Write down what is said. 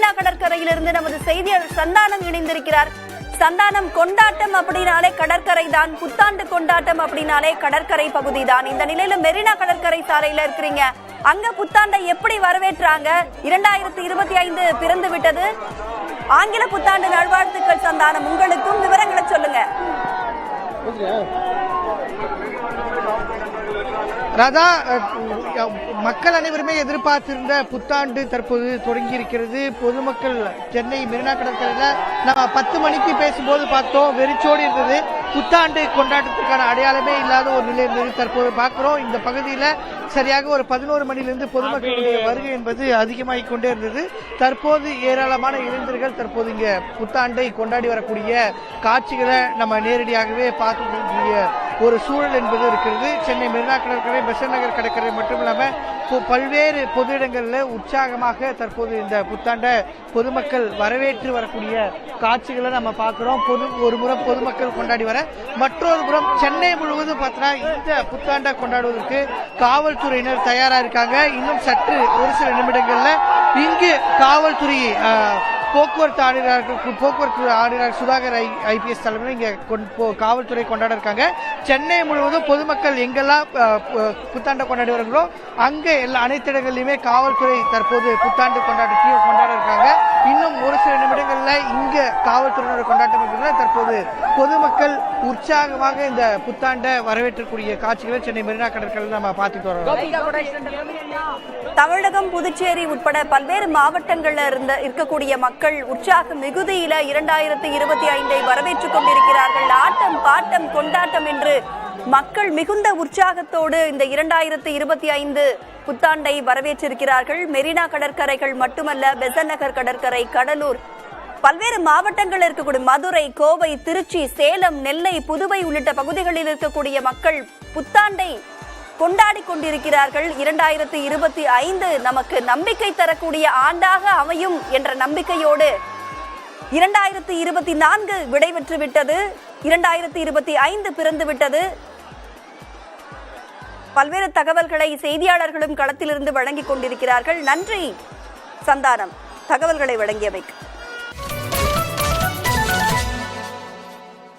மெரினா கடற்கரையிலிருந்து நமது செய்தியாளர் சந்தானம் இணைந்திருக்கிறார். சந்தானம், கொண்டாட்டம் அப்படின்னாலே கடற்கரை தான், புத்தாண்டு கொண்டாட்டம் அப்படின்னாலே கடற்கரை பகுதி தான். இந்த நிலையில மெரினா கடற்கரை சாலையில இருக்கிறீங்க. அங்க புத்தாண்டை எப்படி வரவேற்றாங்க? 2025 பிறந்து விட்டது. ஆங்கில புத்தாண்டு நல்வாழ்த்துக்கள் சந்தானம். உங்களுக்கும் விவரங்களை சொல்லுங்க. ராதா, மக்கள் அனைவருமே எதிர்பார்த்திருந்த புத்தாண்டு தற்போது தொடங்கி இருக்கிறது. பொதுமக்கள் சென்னை மெரினா கடற்கரையில் நம்ம 10 மணிக்கு பேசும்போது பார்த்தோம், வெறிச்சோடி இருந்தது. புத்தாண்டு கொண்டாட்டத்திற்கான அடையாளமே இல்லாத ஒரு நிலை இருந்தது. தற்போது பார்க்கிறோம், இந்த பகுதியில் சரியாக ஒரு 11 மணிலிருந்து பொதுமக்களுடைய வருகை என்பது அதிகமாகிக் கொண்டே இருந்தது. தற்போது ஏராளமான இளைஞர்கள் தற்போது இங்க புத்தாண்டை கொண்டாடி வரக்கூடிய காட்சிகளை நம்ம நேரடியாகவே பார்க்கக்கூடிய ஒரு சூழல் என்பது இருக்கிறது. சென்னை மெரினா கடற்கரை, பெசன்ட் நகர் கடற்கரை மட்டும் இல்லாமல் பல்வேறு பொது இடங்களில் உற்சாகமாக தற்போது இந்த புத்தாண்டை பொதுமக்கள் வரவேற்று வரக்கூடிய காட்சிகளை நம்ம பார்க்கிறோம். ஒரு புறம் பொதுமக்கள் கொண்டாடி வர, மற்றொரு புறம் சென்னை முழுவதும் பார்த்தா இந்த புத்தாண்டை கொண்டாடுவதற்கு காவல்துறையினர் தயாரா இருக்காங்க. இன்னும் சற்று ஒரு சில நிமிடங்கள்ல இங்கு காவல்துறை போக்குவரத்து ஆணையர் சுதாகர் ஐபிஎஸ் தலைமையில் இங்க காவல்துறை கொண்டாட இருக்காங்க. சென்னை முழுவதும் பொதுமக்கள் எங்கெல்லாம் புத்தாண்டை கொண்டாடி வருகிறோம் அங்கே அனைத்து இடங்களிலுமே காவல்துறை தற்போது புத்தாண்டு கொண்டாட்டத்தையும் கொண்டாட இருக்காங்க. இன்னும் ஒரு சில நிமிடங்கள்ல இங்க காவல்துறையினர் கொண்டாட்டம் இருக்கிறது. தற்போது பொதுமக்கள் உற்சாகமாக இந்த புத்தாண்டை வரவேற்றக்கூடிய காட்சிகளை சென்னை மெரினா கடற்கரையில் நம்ம பார்த்துட்டு வரோம். தமிழகம், புதுச்சேரி உட்பட பல்வேறு மாவட்டங்கள்ல இருக்கக்கூடிய மக்கள் உற்சாக மிகுதியில 2025 வரவேற்றுக் கொண்டிருக்கிறார்கள். ஆட்டம், பாட்டம், கொண்டாட்டம் என்று மக்கள் மிகுந்த உற்சாகத்தோடு இந்த 2025 புத்தாண்டை வரவேற்றிருக்கிறார்கள். மெரினா கடற்கரைகள் மட்டுமல்ல, பெசன்ட் நகர் கடற்கரை, கடலூர், பல்வேறு மாவட்டங்கள் இருக்கக்கூடிய மதுரை, கோவை, திருச்சி, சேலம், நெல்லை, புதுவை உள்ளிட்ட பகுதிகளில் இருக்கக்கூடிய மக்கள் புத்தாண்டை கொண்டாடி கொண்டிருக்கிறார்கள். 2025 நமக்கு நம்பிக்கை தரக்கூடிய ஆண்டாக அமையும் என்ற நம்பிக்கையோடு 2024 விடைபெற்று விட்டது. 2025 பிறந்து விட்டது. பல்வேறு தகவல்களை செய்தியாளர்களும் களத்திலிருந்து வழங்கிக் கொண்டிருக்கிறார்கள். நன்றி சந்தானம், தகவல்களை வழங்கியவைக்கு.